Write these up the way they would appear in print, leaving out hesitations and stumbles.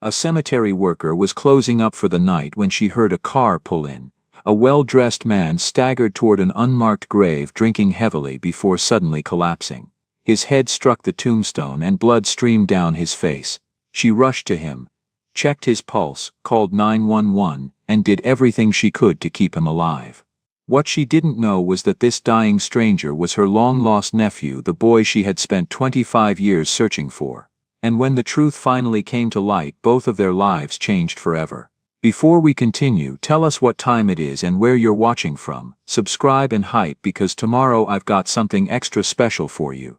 A cemetery worker was closing up for the night when she heard a car pull in. A well-dressed man staggered toward an unmarked grave, drinking heavily before suddenly collapsing. His head struck the tombstone and blood streamed down his face. She rushed to him, checked his pulse, called 911, and did everything she could to keep him alive. What she didn't know was that this dying stranger was her long-lost nephew, the boy she had spent 25 years searching for. And when the truth finally came to light, both of their lives changed forever. Before we continue, tell us what time it is and where you're watching from. Subscribe and hype, because tomorrow I've got something extra special for you.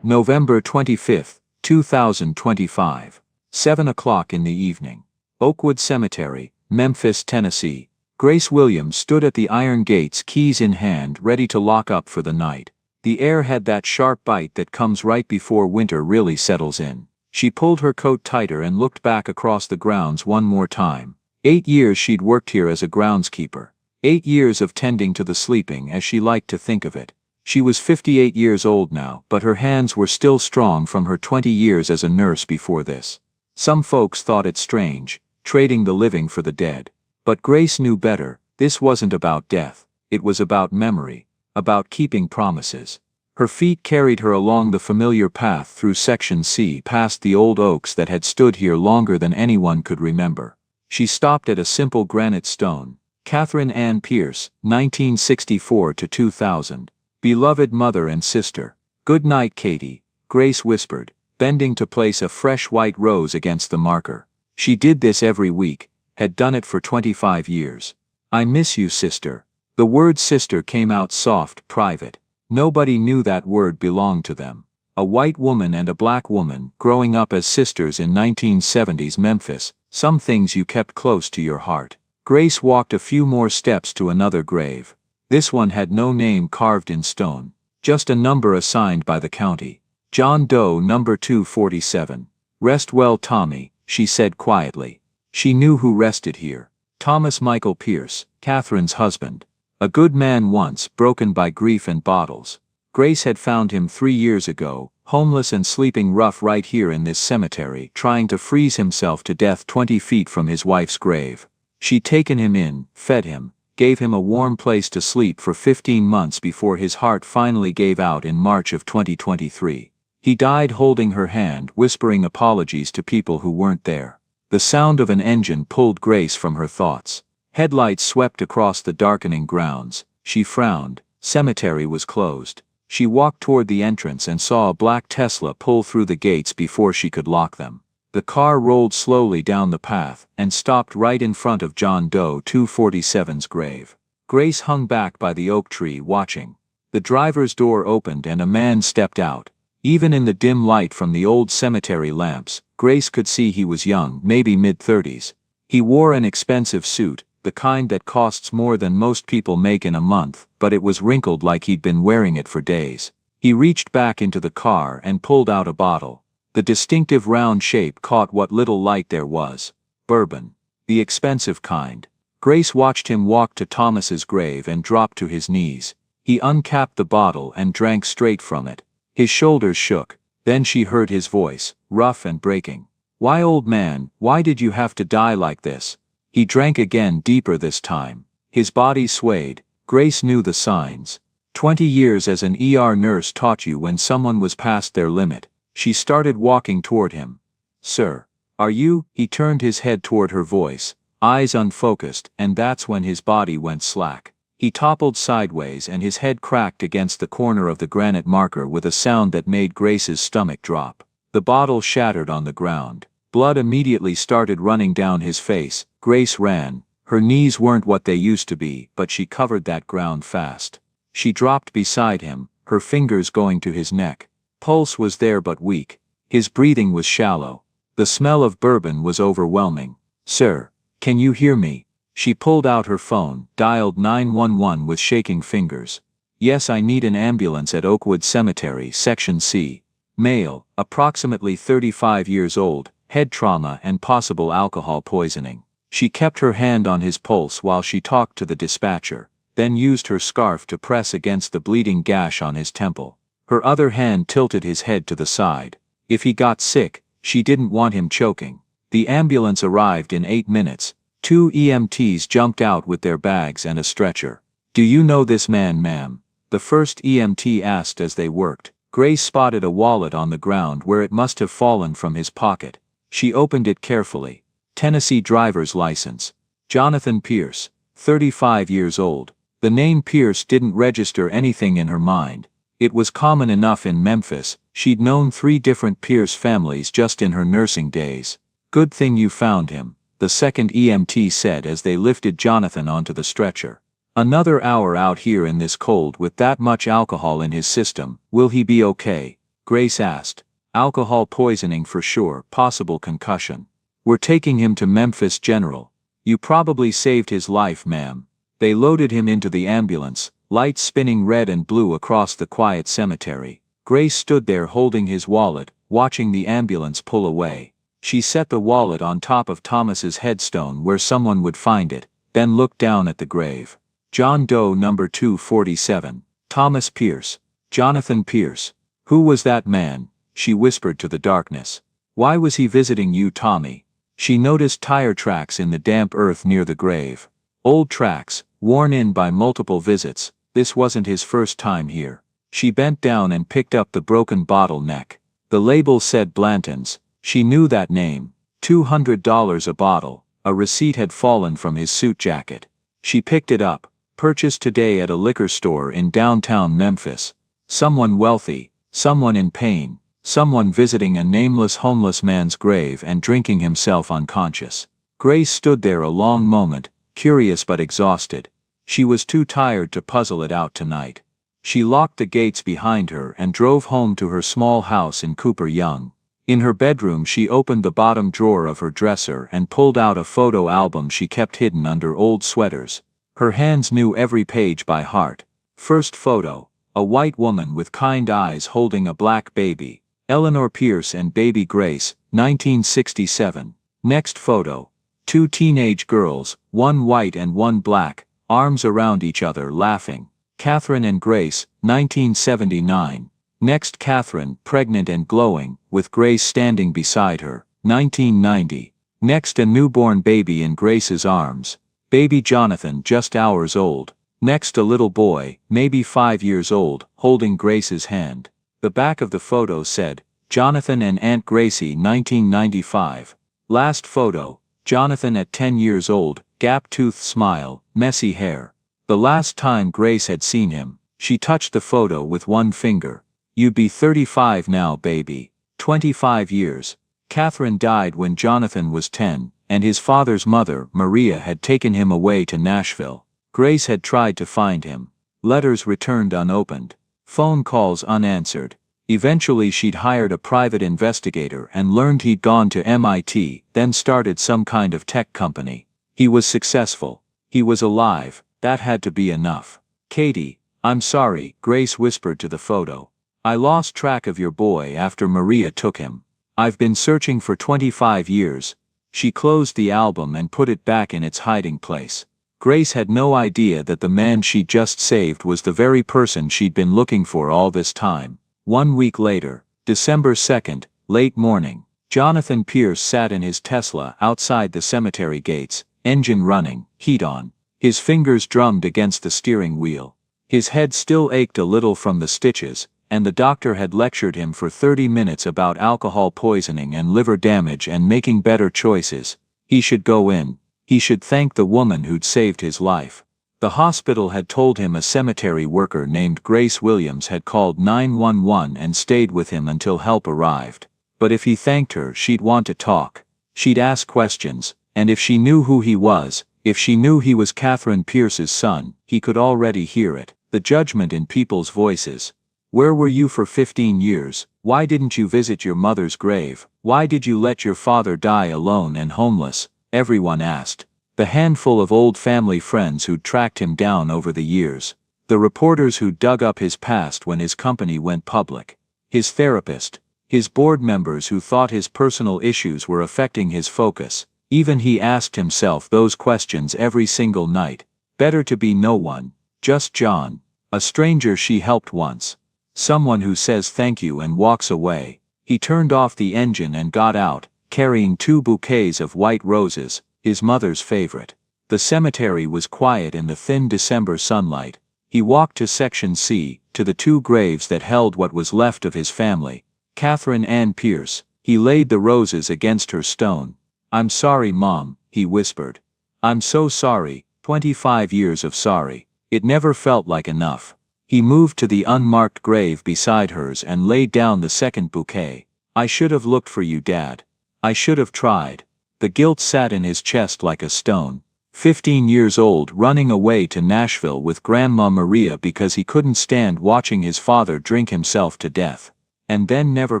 November 25th, 2025. 7 o'clock in the evening. Oakwood Cemetery, Memphis, Tennessee. Grace Williams stood at the iron gates, keys in hand, ready to lock up for the night. The air had that sharp bite that comes right before winter really settles in. She pulled her coat tighter and looked back across the grounds one more time. 8 years she'd worked here as a groundskeeper. 8 years of tending to the sleeping, as she liked to think of it. She was 58 years old now, but her hands were still strong from her 20 years as a nurse before this. Some folks thought it strange, trading the living for the dead. But Grace knew better. This wasn't about death. It was about memory. About keeping promises. Her feet carried her along the familiar path through Section C, past the old oaks that had stood here longer than anyone could remember. She stopped at a simple granite stone. Catherine Ann Pierce, 1964 to 2000. Beloved mother and sister. Good night, Katie, Grace whispered, bending to place a fresh white rose against the marker. She did this every week, had done it for 25 years. I miss you, sister. The word sister came out soft, private. Nobody knew that word belonged to them. A white woman and a black woman, growing up as sisters in 1970s Memphis, some things you kept close to your heart. Grace walked a few more steps to another grave. This one had no name carved in stone, just a number assigned by the county. John Doe number 247. Rest well, Tommy, she said quietly. She knew who rested here. Thomas Michael Pierce, Catherine's husband. A good man once, broken by grief and bottles. Grace had found him 3 years ago, homeless and sleeping rough right here in this cemetery, trying to freeze himself to death 20 feet from his wife's grave. She'd taken him in, fed him, gave him a warm place to sleep for 15 months before his heart finally gave out in March of 2023. He died holding her hand, whispering apologies to people who weren't there. The sound of an engine pulled Grace from her thoughts. Headlights swept across the darkening grounds. She frowned. Cemetery was closed. She walked toward the entrance and saw a black Tesla pull through the gates before she could lock them. The car rolled slowly down the path and stopped right in front of John Doe 247's grave. Grace hung back by the oak tree, watching. The driver's door opened and a man stepped out. Even in the dim light from the old cemetery lamps, Grace could see he was young, maybe mid-30s. He wore an expensive suit, the kind that costs more than most people make in a month, but it was wrinkled like he'd been wearing it for days. He reached back into the car and pulled out a bottle. The distinctive round shape caught what little light there was. Bourbon. The expensive kind. Grace watched him walk to Thomas's grave and drop to his knees. He uncapped the bottle and drank straight from it. His shoulders shook. Then she heard his voice, rough and breaking. Why, old man, why did you have to die like this? He drank again, deeper this time. His body swayed. Grace knew the signs. 20 years as an ER nurse taught you when someone was past their limit. She started walking toward him. Sir, are you? He turned his head toward her voice, eyes unfocused, and that's when his body went slack. He toppled sideways and his head cracked against the corner of the granite marker with a sound that made Grace's stomach drop. The bottle shattered on the ground. Blood immediately started running down his face. Grace ran. Her knees weren't what they used to be, but she covered that ground fast. She dropped beside him, her fingers going to his neck. Pulse was there but weak. His breathing was shallow. The smell of bourbon was overwhelming. Sir, can you hear me? She pulled out her phone, dialed 911 with shaking fingers. Yes, I need an ambulance at Oakwood Cemetery, Section C. Male, approximately 35 years old, head trauma and possible alcohol poisoning. She kept her hand on his pulse while she talked to the dispatcher, then used her scarf to press against the bleeding gash on his temple. Her other hand tilted his head to the side. If he got sick, She didn't want him choking. The ambulance arrived in 8 minutes. 2 EMTs jumped out with their bags and a stretcher. "Do you know this man, ma'am?" the first EMT asked as they worked. Grace spotted a wallet on the ground where it must have fallen from his pocket. She opened it carefully. Tennessee driver's license. Jonathan Pierce, 35 years old. The name Pierce didn't register anything in her mind. It was common enough in Memphis. She'd known 3 different Pierce families just in her nursing days. "Good thing you found him," the second EMT said as they lifted Jonathan onto the stretcher. "Another hour out here in this cold with that much alcohol in his system, will he be okay?" Grace asked. "Alcohol poisoning for sure, possible concussion. We're taking him to Memphis General. You probably saved his life, ma'am." They loaded him into the ambulance, lights spinning red and blue across the quiet cemetery. Grace stood there holding his wallet, watching the ambulance pull away. She set the wallet on top of Thomas's headstone where someone would find it, then looked down at the grave. John Doe number 247. Thomas Pierce. Jonathan Pierce. "Who was that man?" she whispered to the darkness. "Why was he visiting you, Tommy?" She noticed tire tracks in the damp earth near the grave. Old tracks, worn in by multiple visits. This wasn't his first time here. She bent down and picked up the broken bottle neck. The label said Blanton's. She knew that name. $200 a bottle. A receipt had fallen from his suit jacket. She picked it up. Purchased today at a liquor store in downtown Memphis. Someone wealthy, someone in pain, someone visiting a nameless homeless man's grave and drinking himself unconscious. Grace stood there a long moment, curious but exhausted. She was too tired to puzzle it out tonight. She locked the gates behind her and drove home to her small house in Cooper Young. In her bedroom she opened the bottom drawer of her dresser and pulled out a photo album she kept hidden under old sweaters. Her hands knew every page by heart. First photo, a white woman with kind eyes holding a black baby. Eleanor Pierce and baby Grace, 1967. Next photo, 2 teenage girls, one white and one black, arms around each other laughing. Catherine and Grace, 1979. Next Catherine, pregnant and glowing, with Grace standing beside her, 1990. Next a newborn baby in Grace's arms. Baby Jonathan just hours old. Next a little boy, maybe 5 years old, holding Grace's hand. The back of the photo said, "Jonathan and Aunt Gracie 1995. Last photo, Jonathan at 10 years old, gap-toothed smile, messy hair. The last time Grace had seen him, she touched the photo with one finger. "You'd be 35 now, baby. 25 years. Catherine died when Jonathan was 10, and his father's mother, Maria, had taken him away to Nashville. Grace had tried to find him. Letters returned unopened. Phone calls unanswered. Eventually she'd hired a private investigator and learned he'd gone to MIT, then started some kind of tech company. He was successful. He was alive. That had to be enough. "Katie, I'm sorry," Grace whispered to the photo. "I lost track of your boy after Maria took him. I've been searching for 25 years. She closed the album and put it back in its hiding place. Grace had no idea that the man she'd just saved was the very person she'd been looking for all this time. 1 week later, December 2nd, late morning, Jonathan Pierce sat in his Tesla outside the cemetery gates, engine running, heat on. His fingers drummed against the steering wheel. His head still ached a little from the stitches, and the doctor had lectured him for 30 minutes about alcohol poisoning and liver damage and making better choices. He should go in. He should thank the woman who'd saved his life. The hospital had told him a cemetery worker named Grace Williams had called 911 and stayed with him until help arrived. But if he thanked her, she'd want to talk. She'd ask questions, and if she knew who he was, if she knew he was Catherine Pierce's son, he could already hear it, the judgment in people's voices. "Where were you for 15 years? Why didn't you visit your mother's grave? Why did you let your father die alone and homeless?" everyone asked. The handful of old family friends who'd tracked him down over the years. The reporters who dug up his past when his company went public. His therapist. His board members who thought his personal issues were affecting his focus. Even he asked himself those questions every single night. Better to be no one. Just John. A stranger she helped once. Someone who says thank you and walks away. He turned off the engine and got out, carrying 2 bouquets of white roses, his mother's favorite. The cemetery was quiet in the thin December sunlight. He walked to Section C, to the 2 graves that held what was left of his family. Catherine Ann Pierce. He laid the roses against her stone. "I'm sorry, Mom," he whispered. "I'm so sorry, 25 years of sorry. It never felt like enough." He moved to the unmarked grave beside hers and laid down the second bouquet. "I should have looked for you, Dad. I should have tried." The guilt sat in his chest like a stone. 15 years old, running away to Nashville with Grandma Maria because he couldn't stand watching his father drink himself to death. And then never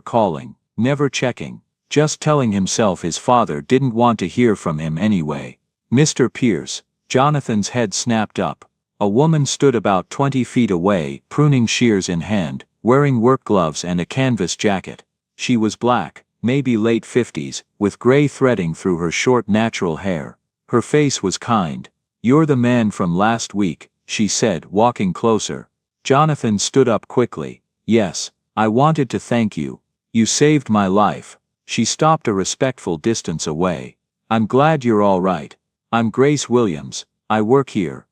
calling, never checking, just telling himself his father didn't want to hear from him anyway. "Mr. Pierce." Jonathan's head snapped up. A woman stood about 20 feet away, pruning shears in hand, wearing work gloves and a canvas jacket. She was black, maybe late 50s, with gray threading through her short natural hair. Her face was kind. "You're the man from last week," she said, walking closer. Jonathan stood up quickly. "Yes, I wanted to thank you. You saved my life." She stopped a respectful distance away. "I'm glad you're all right. I'm Grace Williams. I work here."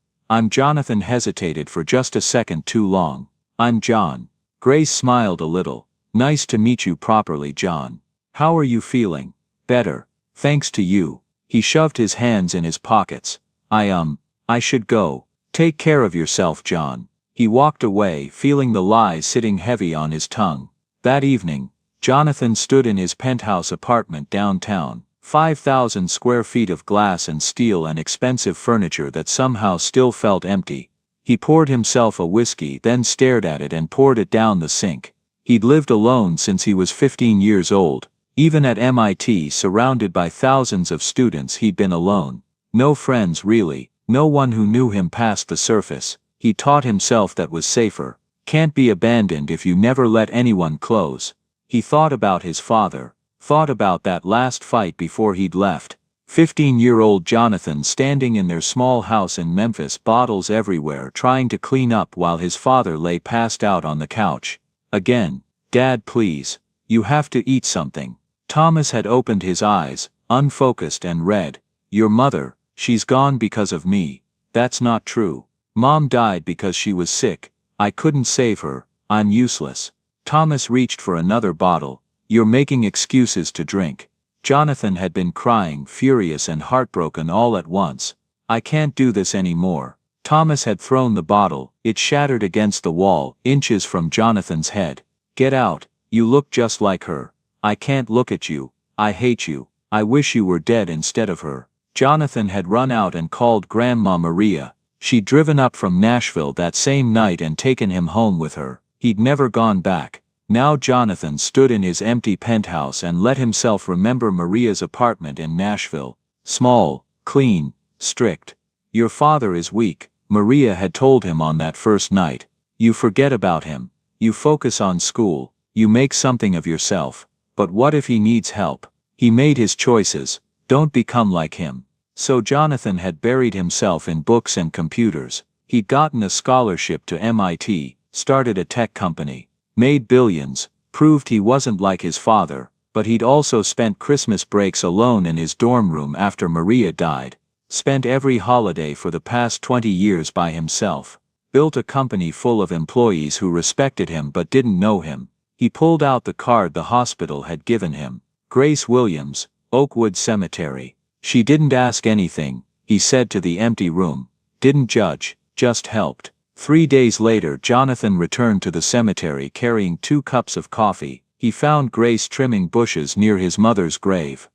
Jonathan hesitated for just a second too long. "I'm John." Grace smiled a little. "Nice to meet you properly, John. How are you feeling?" "Better. Thanks to you." He shoved his hands in his pockets. I should go. Take care of yourself, John." He walked away, feeling the lies sitting heavy on his tongue. That evening, Jonathan stood in his penthouse apartment downtown. 5,000 square feet of glass and steel and expensive furniture that somehow still felt empty. He poured himself a whiskey, then stared at it and poured it down the sink. He'd lived alone since he was 15 years old. Even at MIT, surrounded by thousands of students, he'd been alone. No friends really, no one who knew him past the surface. He taught himself that was safer. Can't be abandoned if you never let anyone close. He thought about his father. Thought about that last fight before he'd left. 15-year-old Jonathan standing in their small house in Memphis, bottles everywhere, trying to clean up while his father lay passed out on the couch. Again, "Dad, please. You have to eat something." Thomas had opened his eyes, unfocused, and read, "Your mother, she's gone because of me." "That's not true. Mom died because she was sick. I couldn't save her. I'm useless." Thomas reached for another bottle. "You're making excuses to drink." Jonathan had been crying, furious and heartbroken all at once. "I can't do this anymore." Thomas had thrown the bottle. It shattered against the wall, inches from Jonathan's head. "Get out. You look just like her. I can't look at you. I hate you. I wish you were dead instead of her." Jonathan had run out and called Grandma Maria. She'd driven up from Nashville that same night and taken him home with her. He'd never gone back. Now Jonathan stood in his empty penthouse and let himself remember Maria's apartment in Nashville. Small, clean, strict. "Your father is weak," Maria had told him on that first night. "You forget about him. You focus on school. You make something of yourself. But what if he needs help? He made his choices. Don't become like him." So Jonathan had buried himself in books and computers. He'd gotten a scholarship to MIT, started a tech company, made billions, proved he wasn't like his father, but he'd also spent Christmas breaks alone in his dorm room after Maria died. Spent every holiday for the past 20 years by himself. Built a company full of employees who respected him but didn't know him. He pulled out the card the hospital had given him. "Grace Williams, Oakwood Cemetery." She didn't ask anything, he said to the empty room. Didn't judge, just helped. 3 days later Jonathan returned to the cemetery carrying 2 cups of coffee. He found Grace trimming bushes near his mother's grave.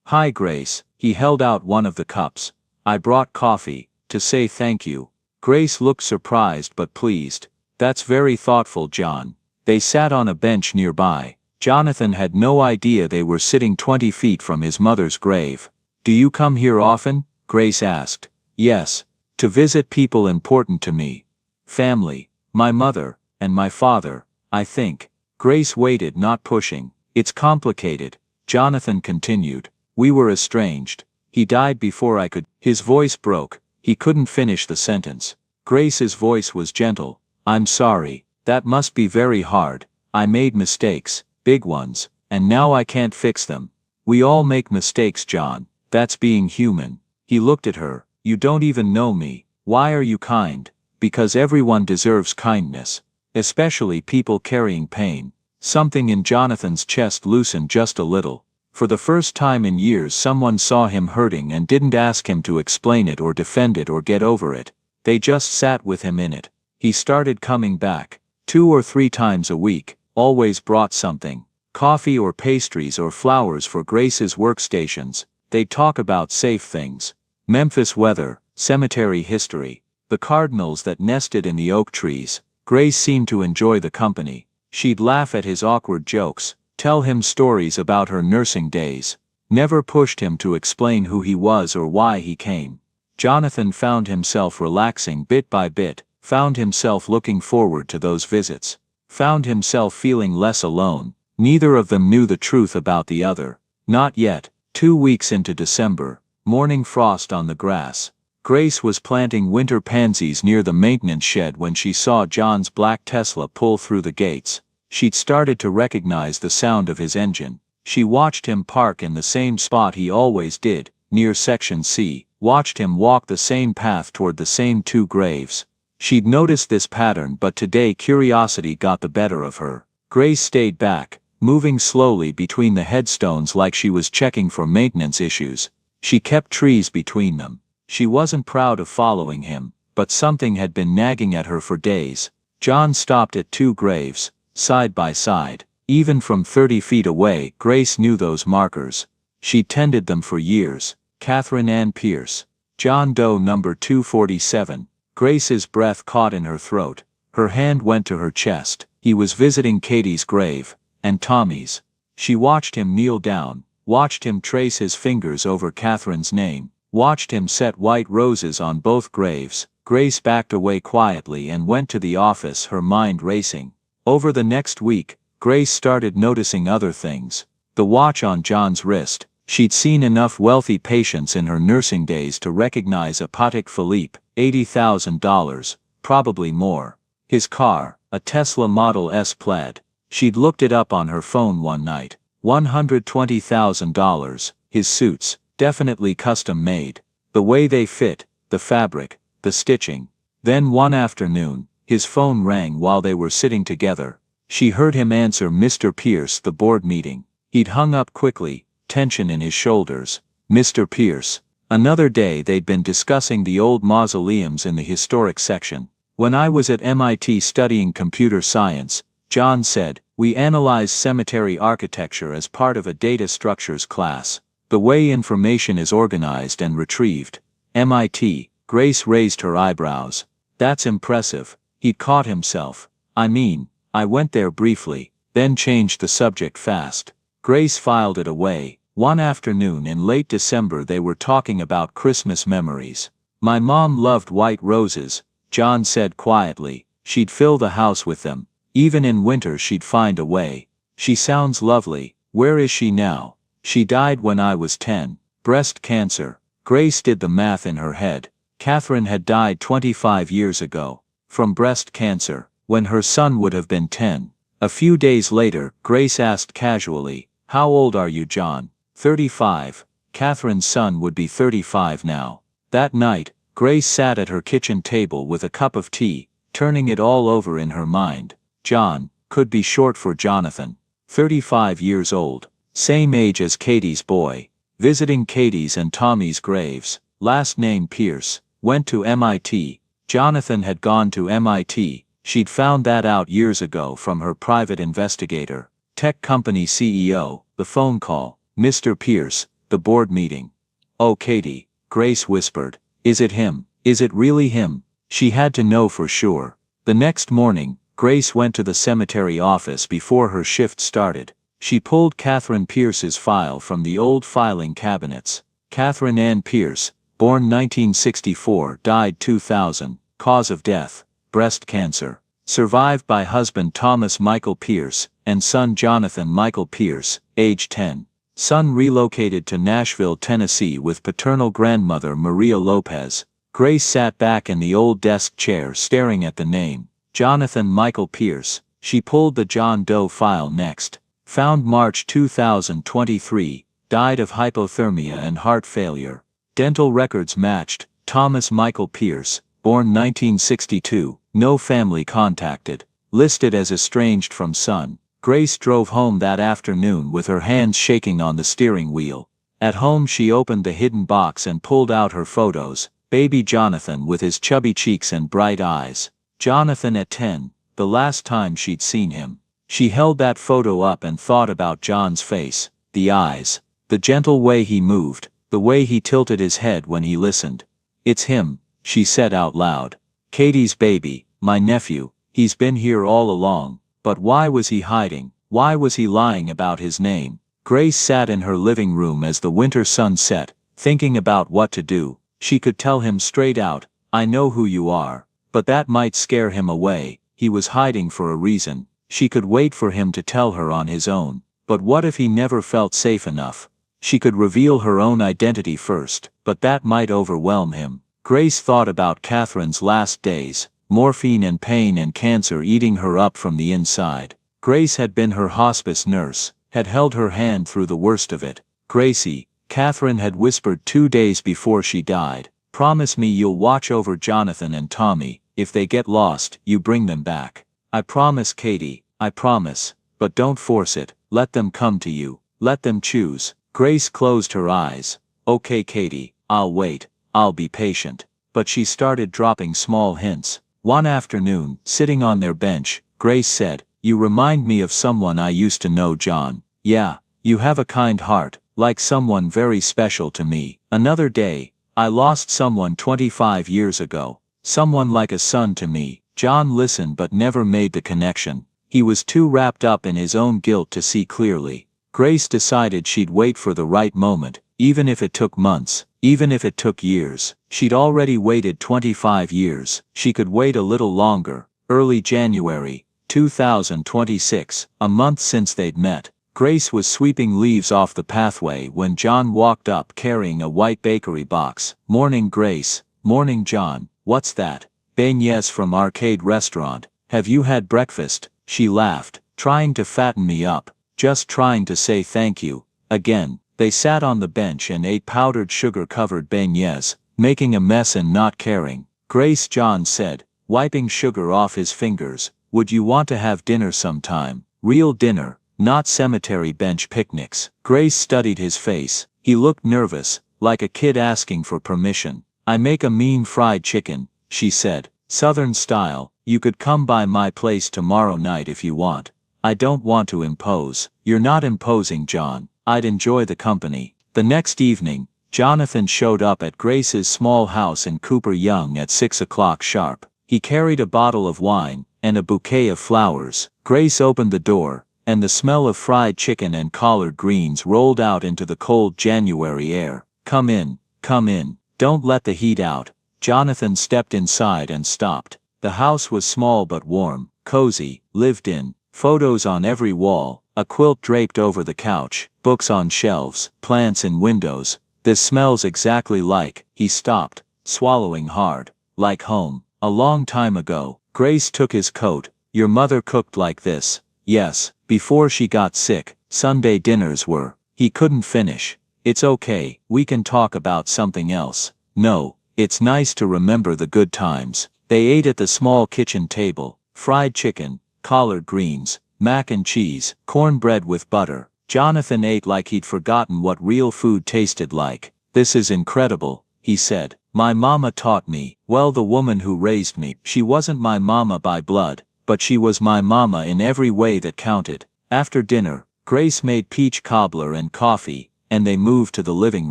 "Hi Grace," he held out one of the cups. "I brought coffee, to say thank you." Grace looked surprised but pleased. "That's very thoughtful, John." They sat on a bench nearby. Jonathan had no idea they were sitting 20 feet from his mother's grave. "Do you come here often?" Grace asked. "Yes. To visit people important to me. Family. My mother, and my father, I think." Grace waited, not pushing. "It's complicated," Jonathan continued. "We were estranged. He died before I could." His voice broke. He couldn't finish the sentence. Grace's voice was gentle. "I'm sorry. That must be very hard. I made mistakes, big ones. and now I can't fix them. We all make mistakes, John. That's being human. He looked at her. You don't even know me. Why are you kind? Because everyone deserves kindness. Especially people carrying pain. Something in Jonathan's chest loosened just a little. For the first time in years someone saw him hurting and didn't ask him to explain it or defend it or get over it. They just sat with him in it. He started coming back. 2 or 3 times a week, always brought something. Coffee or pastries or flowers for Grace's workstations. They'd talk about safe things. Memphis weather, cemetery history. The cardinals that nested in the oak trees. Grace seemed to enjoy the company. She'd laugh at his awkward jokes, tell him stories about her nursing days. Never pushed him to explain who he was or why he came. Jonathan found himself relaxing bit by bit, found himself looking forward to those visits, found himself feeling less alone. Neither of them knew the truth about the other. Not yet. 2 weeks into December, morning frost on the grass. Grace was planting winter pansies near the maintenance shed when she saw John's black Tesla pull through the gates. She'd started to recognize the sound of his engine. She watched him park in the same spot he always did, near Section C, watched him walk the same path toward the same 2 graves. She'd noticed this pattern, but today curiosity got the better of her. Grace stayed back, moving slowly between the headstones like she was checking for maintenance issues. She kept trees between them. She wasn't proud of following him, but something had been nagging at her for days. John stopped at 2 graves, side by side. Even from 30 feet away, Grace knew those markers. She'd tended them for years. Catherine Ann Pierce. John Doe number 247. Grace's breath caught in her throat. Her hand went to her chest. He was visiting Katie's grave, and Tommy's. She watched him kneel down, watched him trace his fingers over Catherine's name, watched him set white roses on both graves. Grace backed away quietly and went to the office, her mind racing. Over the next week, Grace started noticing other things. The watch on John's wrist. She'd seen enough wealthy patients in her nursing days to recognize a Patek Philippe, $80,000, probably more. His car, a Tesla Model S Plaid. She'd looked it up on her phone one night. $120,000. His suits, definitely custom made. The way they fit, the fabric, the stitching. Then one afternoon, his phone rang while they were sitting together. She heard him answer Mr. Pierce, the board meeting. He'd hung up quickly, tension in his shoulders. Mr. Pierce. Another day they'd been discussing the old mausoleums in the historic section. When I was at MIT studying computer science, John said, we analyze cemetery architecture as part of a data structures class. The way information is organized and retrieved. MIT. Grace raised her eyebrows. That's impressive. He'd caught himself. I mean, I went there briefly, then changed the subject fast. Grace filed it away. One afternoon in late December they were talking about Christmas memories. My mom loved white roses, John said quietly. She'd fill the house with them. Even in winter she'd find a way. She sounds lovely. Where is she now? She died when I was 10. Breast cancer. Grace did the math in her head. Catherine had died 25 years ago. From breast cancer, when her son would have been 10. A few days later, Grace asked casually, how old are you, John? 35. Catherine's son would be 35 now. That night, Grace sat at her kitchen table with a cup of tea, turning it all over in her mind. John could be short for Jonathan. 35 years old. Same age as Katie's boy. Visiting Katie's and Tommy's graves. Last name Pierce. Went to MIT. Jonathan had gone to MIT. She'd found that out years ago from her private investigator. Tech company CEO. The phone call. Mr. Pierce. The board meeting. Oh, Katie. Grace whispered. Is it him? Is it really him? She had to know for sure. The next morning, Grace went to the cemetery office before her shift started. She pulled Catherine Pierce's file from the old filing cabinets. Catherine Ann Pierce, born 1964, died 2000, cause of death, breast cancer. Survived by husband Thomas Michael Pierce, and son Jonathan Michael Pierce, age 10. Son relocated to Nashville, Tennessee with paternal grandmother Maria Lopez. Grace sat back in the old desk chair staring at the name, Jonathan Michael Pierce. She pulled the John Doe file next. Found March 2023, died of hypothermia and heart failure. Dental records matched, Thomas Michael Pierce, born 1962, no family contacted. Listed as estranged from son. Grace drove home that afternoon with her hands shaking on the steering wheel. At home she opened the hidden box and pulled out her photos. Baby Jonathan with his chubby cheeks and bright eyes. Jonathan at 10, the last time she'd seen him. She held that photo up and thought about John's face, the eyes, the gentle way he moved, the way he tilted his head when he listened. It's him, she said out loud. Katie's baby, my nephew, he's been here all along, but why was he hiding? Why was he lying about his name? Grace sat in her living room as the winter sun set, thinking about what to do. She could tell him straight out, I know who you are, but that might scare him away. He was hiding for a reason. She could wait for him to tell her on his own. But what if he never felt safe enough? She could reveal her own identity first, but that might overwhelm him. Grace thought about Catherine's last days, morphine and pain and cancer eating her up from the inside. Grace had been her hospice nurse, had held her hand through the worst of it. Gracie, Catherine had whispered 2 days before she died, promise me you'll watch over Jonathan and Tommy. If they get lost, you bring them back. I promise, Katie, I promise, but don't force it, let them come to you, let them choose. Grace closed her eyes. Okay, Katie, I'll wait, I'll be patient. But she started dropping small hints. One afternoon, sitting on their bench, Grace said, you remind me of someone I used to know, John. Yeah, you have a kind heart, like someone very special to me. Another day, I lost someone 25 years ago. Someone like a son to me. John listened but never made the connection. He was too wrapped up in his own guilt to see clearly. Grace decided she'd wait for the right moment, even if it took months, even if it took years. She'd already waited 25 years. She could wait a little longer. Early January 2026, a month since they'd met. Grace was sweeping leaves off the pathway when John walked up carrying a white bakery box. Morning, Grace. Morning, John. What's that? Beignets from Arcade Restaurant. Have you had breakfast? She laughed, trying to fatten me up, just trying to say thank you. Again, they sat on the bench and ate powdered sugar-covered beignets, making a mess and not caring. Grace, John said, wiping sugar off his fingers, would you want to have dinner sometime? Real dinner, not cemetery bench picnics. Grace studied his face. He looked nervous, like a kid asking for permission. I make a mean fried chicken, she said, Southern style. You could come by my place tomorrow night if you want. I don't want to impose. You're not imposing, John. I'd enjoy the company. The next evening, Jonathan showed up at Grace's small house in Cooper Young at 6 o'clock sharp. He carried a bottle of wine and a bouquet of flowers. Grace opened the door, and the smell of fried chicken and collard greens rolled out into the cold January air. Come in, come in. Don't let the heat out. Jonathan stepped inside and stopped. The house was small but warm, cozy, lived in. Photos on every wall, a quilt draped over the couch, books on shelves, plants in windows. This smells exactly like. He stopped, swallowing hard. Like home. A long time ago. Grace took his coat. Your mother cooked like this? Yes, before she got sick. Sunday dinners were. He couldn't finish. It's okay, we can talk about something else. No, it's nice to remember the good times. They ate at the small kitchen table. Fried chicken, collard greens, mac and cheese, cornbread with butter. Jonathan ate like he'd forgotten what real food tasted like. This is incredible, he said. My mama taught me. Well, the woman who raised me. She wasn't my mama by blood, but she was my mama in every way that counted. After dinner, Grace made peach cobbler and coffee, and they moved to the living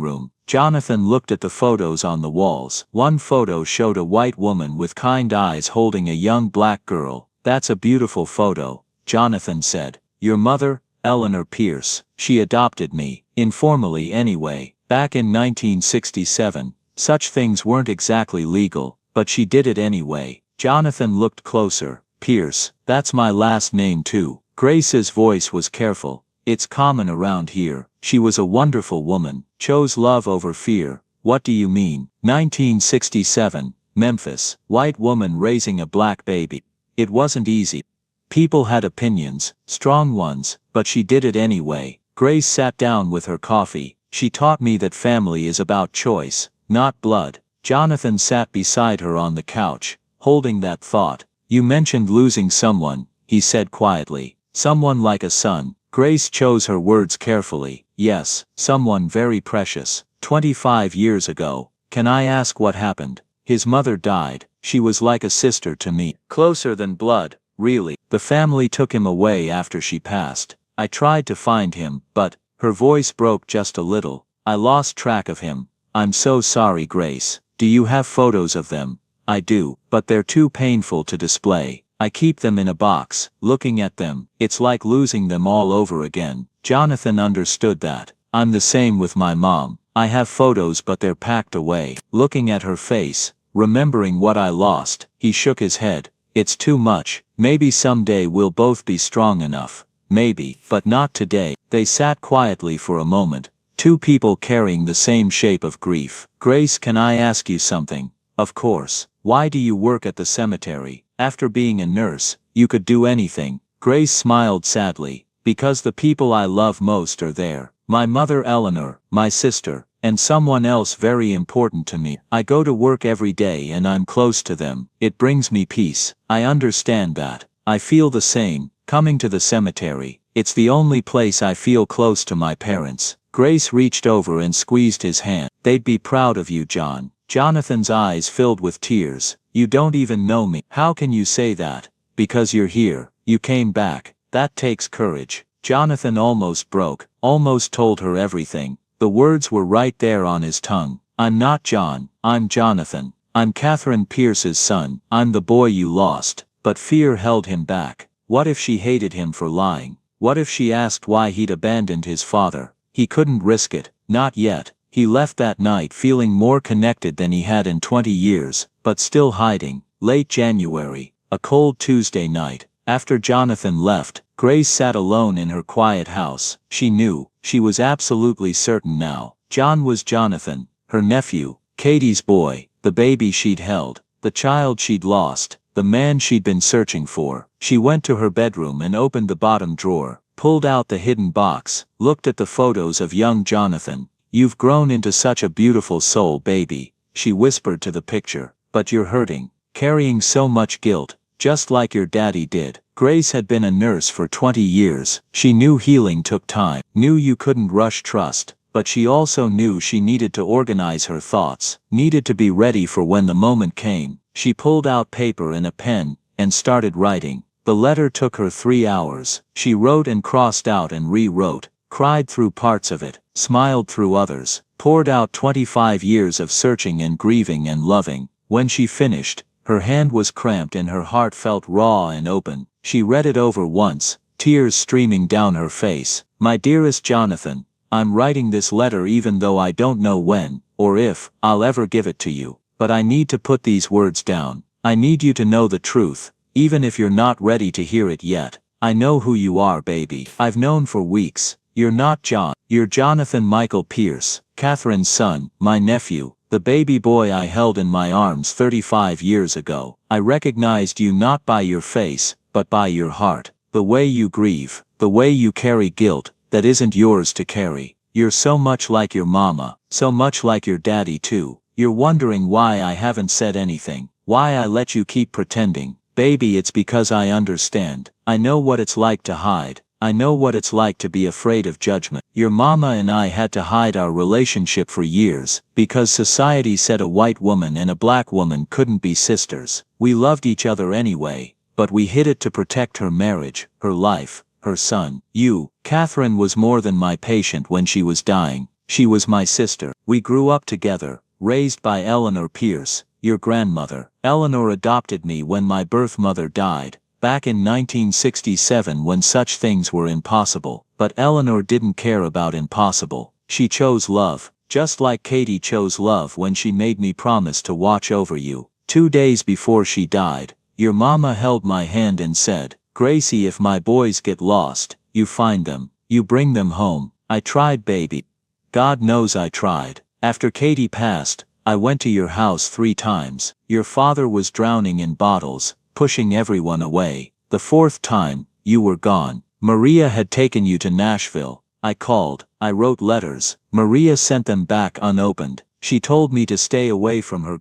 room. Jonathan looked at the photos on the walls. One photo showed a white woman with kind eyes holding a young black girl. That's a beautiful photo, Jonathan said. Your mother, Eleanor Pierce, she adopted me, informally anyway, back in 1967. Such things weren't exactly legal, but she did it anyway. Jonathan looked closer. Pierce, that's my last name too. Grace's voice was careful. It's common around here. She was a wonderful woman, chose love over fear. What do you mean? 1967, Memphis, white woman raising a black baby. It wasn't easy. People had opinions, strong ones, but she did it anyway. Grace sat down with her coffee. She taught me that family is about choice, not blood. Jonathan sat beside her on the couch, holding that thought. You mentioned losing someone, he said quietly. Someone like a son. Grace chose her words carefully. Yes, someone very precious. 25 years ago. Can I ask what happened? His mother died. She was like a sister to me. Closer than blood, really. The family took him away after she passed. I tried to find him, but, her voice broke just a little. I lost track of him. I'm so sorry, Grace. Do you have photos of them? I do, but they're too painful to display. I keep them in a box. Looking at them, it's like losing them all over again. Jonathan understood that. I'm the same with my mom. I have photos but they're packed away. Looking at her face, remembering what I lost, he shook his head. It's too much. Maybe someday we'll both be strong enough. Maybe, but not today. They sat quietly for a moment. Two people carrying the same shape of grief. Grace, can I ask you something? Of course. Why do you work at the cemetery? After being a nurse, you could do anything. Grace smiled sadly. Because the people I love most are there. My mother Eleanor, my sister, and someone else very important to me. I go to work every day and I'm close to them. It brings me peace. I understand that. I feel the same. Coming to the cemetery, it's the only place I feel close to my parents. Grace reached over and squeezed his hand. They'd be proud of you, John. Jonathan's eyes filled with tears. You don't even know me. How can you say that? Because you're here. You came back. That takes courage. Jonathan almost broke, almost told her everything. The words were right there on his tongue. I'm not John. I'm Jonathan. I'm Catherine Pierce's son. I'm the boy you lost. But fear held him back. What if she hated him for lying? What if she asked why he'd abandoned his father? He couldn't risk it. Not yet. He left that night feeling more connected than he had in 20 years, but still hiding. Late January, a cold Tuesday night. After Jonathan left, Grace sat alone in her quiet house. She knew, she was absolutely certain now. John was Jonathan, her nephew, Katie's boy, the baby she'd held, the child she'd lost, the man she'd been searching for. She went to her bedroom and opened the bottom drawer, pulled out the hidden box, looked at the photos of young Jonathan. You've grown into such a beautiful soul, baby, she whispered to the picture. But you're hurting, carrying so much guilt, just like your daddy did. Grace had been a nurse for 20 years. She knew healing took time, knew you couldn't rush trust, but she also knew she needed to organize her thoughts, needed to be ready for when the moment came. She pulled out paper and a pen, and started writing. The letter took her 3 hours. She wrote and crossed out and rewrote, cried through parts of it, smiled through others, poured out 25 years of searching and grieving and loving. When she finished, her hand was cramped and her heart felt raw and open. She read it over once, tears streaming down her face. My dearest Jonathan, I'm writing this letter even though I don't know when, or if, I'll ever give it to you. But I need to put these words down. I need you to know the truth, even if you're not ready to hear it yet. I know who you are, baby. I've known for weeks. You're not John. You're Jonathan Michael Pierce, Catherine's son, my nephew, the baby boy I held in my arms 35 years ago. I recognized you not by your face, but by your heart. The way you grieve, the way you carry guilt that isn't yours to carry. You're so much like your mama, so much like your daddy too. You're wondering why I haven't said anything, why I let you keep pretending. Baby, it's because I understand. I know what it's like to hide. I know what it's like to be afraid of judgment. Your mama and I had to hide our relationship for years, because society said a white woman and a black woman couldn't be sisters. We loved each other anyway, but we hid it to protect her marriage, her life, her son. You, Catherine, was more than my patient when she was dying. She was my sister. We grew up together, raised by Eleanor Pierce, your grandmother. Eleanor adopted me when my birth mother died, back in 1967 when such things were impossible. But Eleanor didn't care about impossible. She chose love, just like Katie chose love when she made me promise to watch over you. 2 days before she died, your mama held my hand and said, Gracie, if my boys get lost, you find them, you bring them home. I tried, baby. God knows I tried. After Katie passed, I went to your house 3 times. Your father was drowning in bottles, pushing everyone away. The fourth time, you were gone. Maria had taken you to Nashville. I called, I wrote letters. Maria sent them back unopened. She told me to stay away from her